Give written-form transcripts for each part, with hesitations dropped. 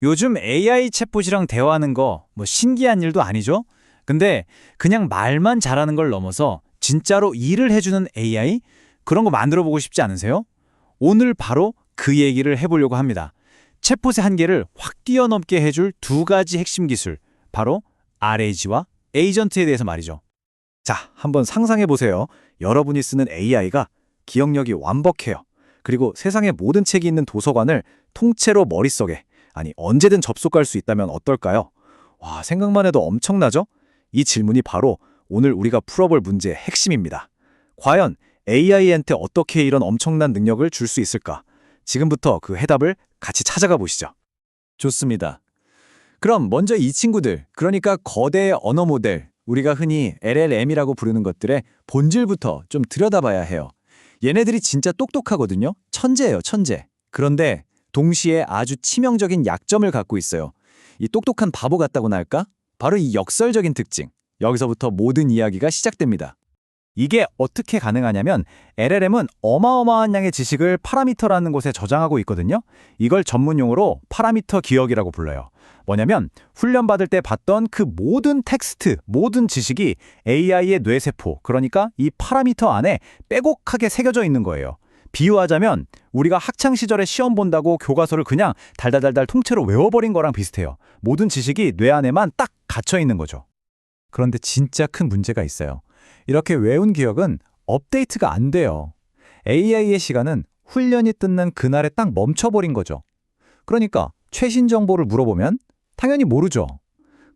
요즘 AI 챗봇이랑 대화하는 거 뭐 신기한 일도 아니죠? 근데 그냥 말만 잘하는 걸 넘어서 진짜로 일을 해주는 AI? 그런 거 만들어 보고 싶지 않으세요? 오늘 바로 그 얘기를 해보려고 합니다. 챗봇의 한계를 확 뛰어넘게 해줄 두 가지 핵심 기술, 바로 RAG와 에이전트에 대해서 말이죠. 자, 한번 상상해 보세요. 여러분이 쓰는 AI가 기억력이 완벽해요. 그리고 세상의 모든 책이 있는 도서관을 통째로 머릿속에, 아니 언제든 접속할 수 있다면 어떨까요? 와, 생각만 해도 엄청나죠? 이 질문이 바로 오늘 우리가 풀어볼 문제의 핵심입니다. 과연 AI한테 어떻게 이런 엄청난 능력을 줄 수 있을까? 지금부터 그 해답을 같이 찾아가 보시죠. 좋습니다. 그럼 먼저 이 친구들, 그러니까 거대 언어 모델, 우리가 흔히 LLM이라고 부르는 것들의 본질부터 좀 들여다봐야 해요. 얘네들이 진짜 똑똑하거든요. 천재예요, 천재. 그런데 동시에 아주 치명적인 약점을 갖고 있어요. 이 똑똑한 바보 같다고나 할까? 바로 이 역설적인 특징. 여기서부터 모든 이야기가 시작됩니다. 이게 어떻게 가능하냐면 LLM은 어마어마한 양의 지식을 파라미터라는 곳에 저장하고 있거든요. 이걸 전문용어로 파라미터 기억이라고 불러요. 뭐냐면 훈련받을 때 봤던 그 모든 텍스트, 모든 지식이 AI의 뇌세포, 그러니까 이 파라미터 안에 빼곡하게 새겨져 있는 거예요. 비유하자면 우리가 학창시절에 시험 본다고 교과서를 그냥 달달달달 통째로 외워버린 거랑 비슷해요. 모든 지식이 뇌 안에만 딱 갇혀 있는 거죠. 그런데 진짜 큰 문제가 있어요. 이렇게 외운 기억은 업데이트가 안 돼요. AI의 시간은 훈련이 끝난 그날에 딱 멈춰버린 거죠. 그러니까 최신 정보를 물어보면 당연히 모르죠.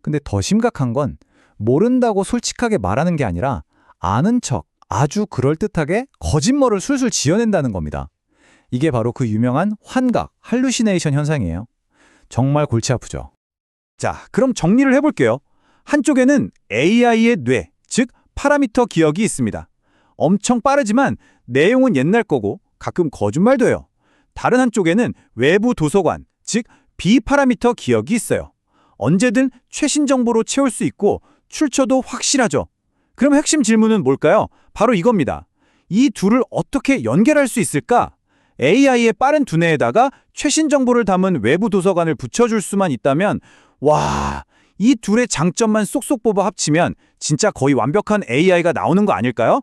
근데 더 심각한 건 모른다고 솔직하게 말하는 게 아니라 아는 척 아주 그럴듯하게 거짓말을 술술 지어낸다는 겁니다. 이게 바로 그 유명한 환각, 할루시네이션 현상이에요. 정말 골치 아프죠. 자, 그럼 정리를 해볼게요. 한쪽에는 AI의 뇌, 즉 파라미터 기억이 있습니다. 엄청 빠르지만 내용은 옛날 거고 가끔 거짓말도 해요. 다른 한쪽에는 외부 도서관, 즉 비파라미터 기억이 있어요. 언제든 최신 정보로 채울 수 있고 출처도 확실하죠. 그럼 핵심 질문은 뭘까요? 바로 이겁니다. 이 둘을 어떻게 연결할 수 있을까? AI의 빠른 두뇌에다가 최신 정보를 담은 외부 도서관을 붙여줄 수만 있다면 와, 이 둘의 장점만 쏙쏙 뽑아 합치면 진짜 거의 완벽한 AI가 나오는 거 아닐까요?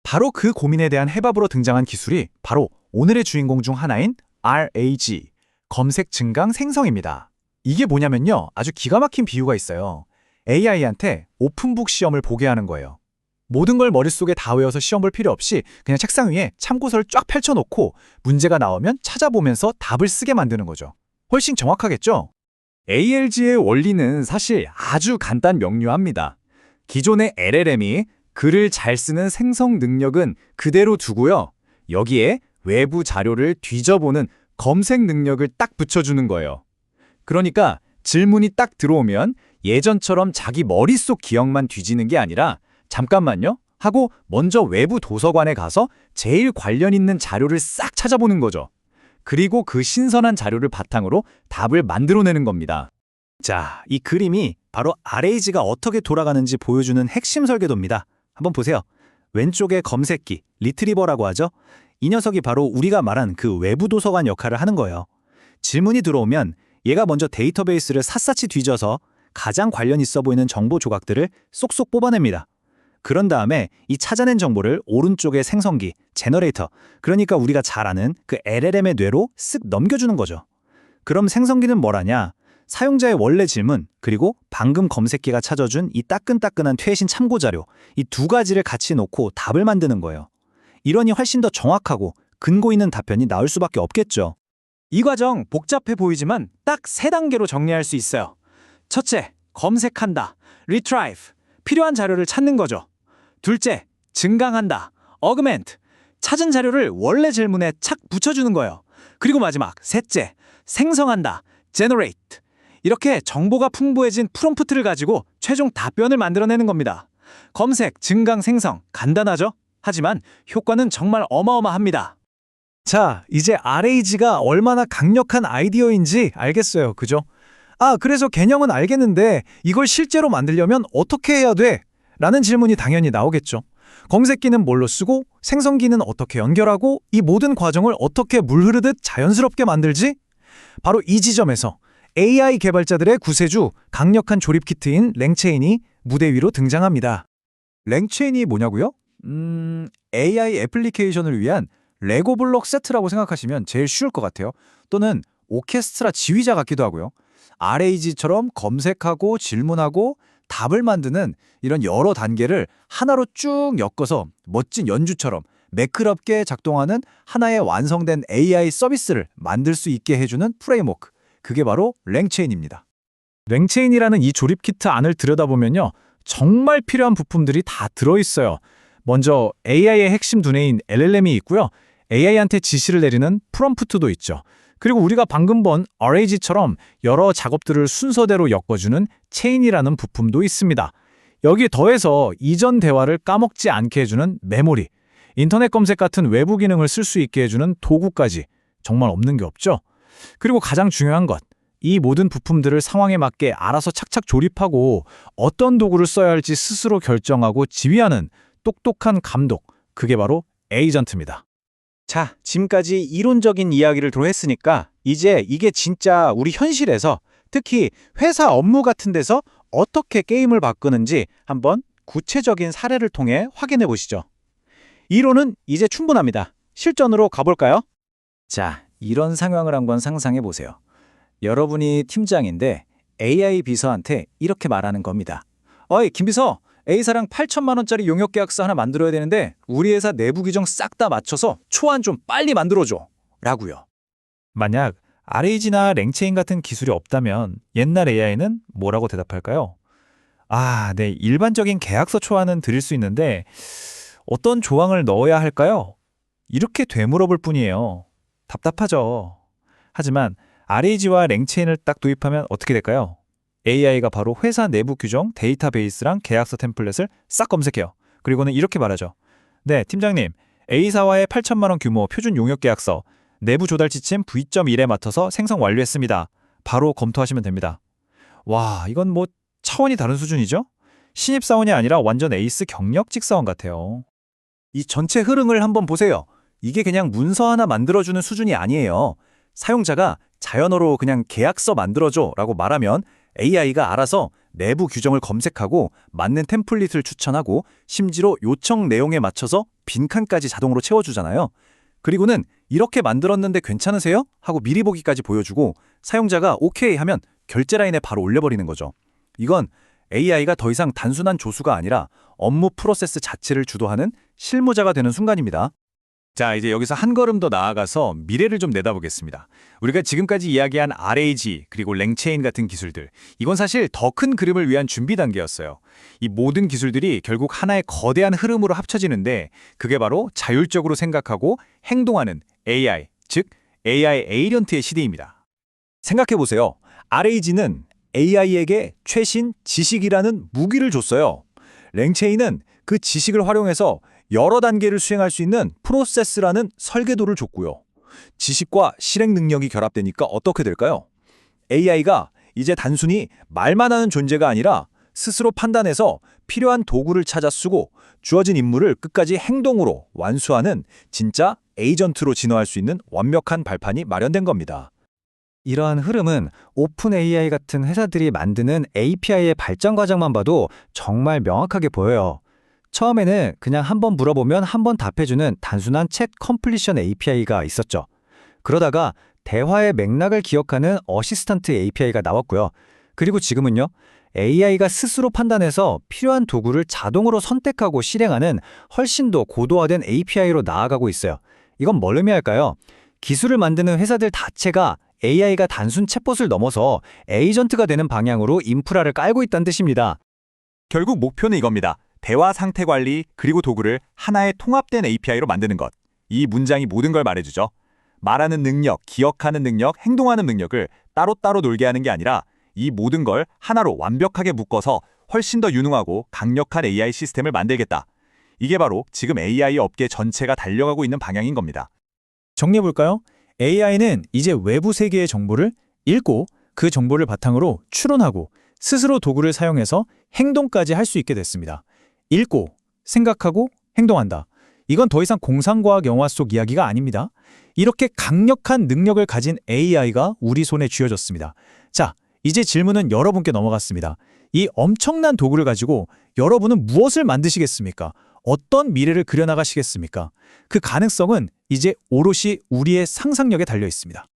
바로 그 고민에 대한 해답으로 등장한 기술이 바로 오늘의 주인공 중 하나인 RAG, 검색 증강 생성입니다. 이게 뭐냐면요, 아주 기가 막힌 비유가 있어요. AI한테 오픈북 시험을 보게 하는 거예요. 모든 걸 머릿속에 다 외워서 시험 볼 필요 없이 그냥 책상 위에 참고서를 쫙 펼쳐놓고 문제가 나오면 찾아보면서 답을 쓰게 만드는 거죠. 훨씬 정확하겠죠? ALG의 원리는 사실 아주 간단 명료합니다. 기존의 LLM이 글을 잘 쓰는 생성 능력은 그대로 두고요. 여기에 외부 자료를 뒤져보는 검색 능력을 딱 붙여주는 거예요. 그러니까 질문이 딱 들어오면 예전처럼 자기 머릿속 기억만 뒤지는 게 아니라 잠깐만요 하고 먼저 외부 도서관에 가서 제일 관련 있는 자료를 싹 찾아보는 거죠. 그리고 그 신선한 자료를 바탕으로 답을 만들어내는 겁니다. 자, 이 그림이 바로 RAG가 어떻게 돌아가는지 보여주는 핵심 설계도입니다. 한번 보세요. 왼쪽에 검색기, 리트리버라고 하죠. 이 녀석이 바로 우리가 말한 그 외부 도서관 역할을 하는 거예요. 질문이 들어오면 얘가 먼저 데이터베이스를 샅샅이 뒤져서 가장 관련 있어 보이는 정보 조각들을 쏙쏙 뽑아냅니다. 그런 다음에 이 찾아낸 정보를 오른쪽의 생성기, 제너레이터, 그러니까 우리가 잘 아는 그 LLM의 뇌로 쓱 넘겨주는 거죠. 그럼 생성기는 뭘 하냐? 사용자의 원래 질문, 그리고 방금 검색기가 찾아준 이 따끈따끈한 최신 참고자료, 이 두 가지를 같이 놓고 답을 만드는 거예요. 이러니 훨씬 더 정확하고 근거 있는 답변이 나올 수밖에 없겠죠. 이 과정 복잡해 보이지만 딱 세 단계로 정리할 수 있어요. 첫째, 검색한다, retrieve, 필요한 자료를 찾는 거죠. 둘째, 증강한다, augment, 찾은 자료를 원래 질문에 착 붙여주는 거예요. 그리고 마지막, 셋째, 생성한다, generate. 이렇게 정보가 풍부해진 프롬프트를 가지고 최종 답변을 만들어내는 겁니다. 검색, 증강, 생성, 간단하죠? 하지만 효과는 정말 어마어마합니다. 자, 이제 RAG가 얼마나 강력한 아이디어인지 알겠어요. 그죠? 아, 그래서 개념은 알겠는데 이걸 실제로 만들려면 어떻게 해야 돼? 라는 질문이 당연히 나오겠죠. 검색기는 뭘로 쓰고 생성기는 어떻게 연결하고 이 모든 과정을 어떻게 물 흐르듯 자연스럽게 만들지? 바로 이 지점에서 AI 개발자들의 구세주, 강력한 조립 키트인 랭체인이 무대 위로 등장합니다. 랭체인이 뭐냐고요? AI 애플리케이션을 위한 레고 블록 세트라고 생각하시면 제일 쉬울 것 같아요. 또는 오케스트라 지휘자 같기도 하고요. RAG처럼 검색하고 질문하고 답을 만드는 이런 여러 단계를 하나로 쭉 엮어서 멋진 연주처럼 매끄럽게 작동하는 하나의 완성된 AI 서비스를 만들 수 있게 해주는 프레임워크. 그게 바로 랭체인입니다. 랭체인이라는 이 조립 키트 안을 들여다보면요. 정말 필요한 부품들이 다 들어있어요. 먼저 AI의 핵심 두뇌인 LLM이 있고요. AI한테 지시를 내리는 프롬프트도 있죠. 그리고 우리가 방금 본 RAG처럼 여러 작업들을 순서대로 엮어주는 체인이라는 부품도 있습니다. 여기에 더해서 이전 대화를 까먹지 않게 해주는 메모리, 인터넷 검색 같은 외부 기능을 쓸 수 있게 해주는 도구까지 정말 없는 게 없죠. 그리고 가장 중요한 것, 이 모든 부품들을 상황에 맞게 알아서 착착 조립하고 어떤 도구를 써야 할지 스스로 결정하고 지휘하는 똑똑한 감독, 그게 바로 에이전트입니다. 자, 지금까지 이론적인 이야기를 들어했으니까 이제 이게 진짜 우리 현실에서 특히 회사 업무 같은 데서 어떻게 게임을 바꾸는지 한번 구체적인 사례를 통해 확인해 보시죠. 이론은 이제 충분합니다. 실전으로 가볼까요? 자, 이런 상황을 한번 상상해 보세요. 여러분이 팀장인데 AI 비서한테 이렇게 말하는 겁니다. 어이, 김비서, A사랑 8천만 원짜리 용역 계약서 하나 만들어야 되는데 우리 회사 내부 규정 싹 다 맞춰서 초안 좀 빨리 만들어줘. 라고요. 만약 RAG나 랭체인 같은 기술이 없다면 옛날 AI는 뭐라고 대답할까요? 네, 일반적인 계약서 초안은 드릴 수 있는데 어떤 조항을 넣어야 할까요? 이렇게 되물어볼 뿐이에요. 답답하죠. 하지만 RAG와 랭체인을 딱 도입하면 어떻게 될까요? AI가 바로 회사 내부 규정, 데이터베이스랑 계약서 템플릿을 싹 검색해요. 그리고는 이렇게 말하죠. 네, 팀장님, A사와의 8천만 원 규모 표준 용역 계약서, 내부 조달 지침 V.1에 맞춰서 생성 완료했습니다. 바로 검토하시면 됩니다. 와, 이건 뭐 차원이 다른 수준이죠? 신입사원이 아니라 완전 에이스 경력직 사원 같아요. 이 전체 흐름을 한번 보세요. 이게 그냥 문서 하나 만들어주는 수준이 아니에요. 사용자가 자연어로 그냥 계약서 만들어줘 라고 말하면 AI가 알아서 내부 규정을 검색하고 맞는 템플릿을 추천하고 심지어 요청 내용에 맞춰서 빈칸까지 자동으로 채워주잖아요. 그리고는 이렇게 만들었는데 괜찮으세요? 하고 미리 보기까지 보여주고 사용자가 오케이 하면 결제 라인에 바로 올려버리는 거죠. 이건 AI가 더 이상 단순한 조수가 아니라 업무 프로세스 자체를 주도하는 실무자가 되는 순간입니다. 자, 이제 여기서 한 걸음 더 나아가서 미래를 좀 내다보겠습니다. 우리가 지금까지 이야기한 RAG 그리고 랭체인 같은 기술들, 이건 사실 더 큰 그림을 위한 준비 단계였어요. 이 모든 기술들이 결국 하나의 거대한 흐름으로 합쳐지는데 그게 바로 자율적으로 생각하고 행동하는 AI, 즉 AI 에이전트의 시대입니다. 생각해보세요. RAG는 AI에게 최신 지식이라는 무기를 줬어요. 랭체인은 그 지식을 활용해서 여러 단계를 수행할 수 있는 프로세스라는 설계도를 줬고요. 지식과 실행 능력이 결합되니까 어떻게 될까요? AI가 이제 단순히 말만 하는 존재가 아니라 스스로 판단해서 필요한 도구를 찾아 쓰고 주어진 임무를 끝까지 행동으로 완수하는 진짜 에이전트로 진화할 수 있는 완벽한 발판이 마련된 겁니다. 이러한 흐름은 오픈 AI 같은 회사들이 만드는 API의 발전 과정만 봐도 정말 명확하게 보여요. 처음에는 그냥 한번 물어보면 한번 답해주는 단순한 챗 컴플리션 API가 있었죠. 그러다가 대화의 맥락을 기억하는 어시스턴트 API가 나왔고요. 그리고 지금은요. AI가 스스로 판단해서 필요한 도구를 자동으로 선택하고 실행하는 훨씬 더 고도화된 API로 나아가고 있어요. 이건 뭘 의미할까요? 기술을 만드는 회사들 자체가 AI가 단순 챗봇을 넘어서 에이전트가 되는 방향으로 인프라를 깔고 있다는 뜻입니다. 결국 목표는 이겁니다. 대화 상태 관리 그리고 도구를 하나의 통합된 API로 만드는 것. 이 문장이 모든 걸 말해주죠. 말하는 능력, 기억하는 능력, 행동하는 능력을 따로따로 놀게 하는 게 아니라 이 모든 걸 하나로 완벽하게 묶어서 훨씬 더 유능하고 강력한 AI 시스템을 만들겠다. 이게 바로 지금 AI 업계 전체가 달려가고 있는 방향인 겁니다. 정리해볼까요? AI는 이제 외부 세계의 정보를 읽고 그 정보를 바탕으로 추론하고 스스로 도구를 사용해서 행동까지 할 수 있게 됐습니다. 읽고, 생각하고, 행동한다. 이건 더 이상 공상과학 영화 속 이야기가 아닙니다. 이렇게 강력한 능력을 가진 AI가 우리 손에 쥐어졌습니다. 자, 이제 질문은 여러분께 넘어갔습니다. 이 엄청난 도구를 가지고 여러분은 무엇을 만드시겠습니까? 어떤 미래를 그려나가시겠습니까? 그 가능성은 이제 오롯이 우리의 상상력에 달려 있습니다.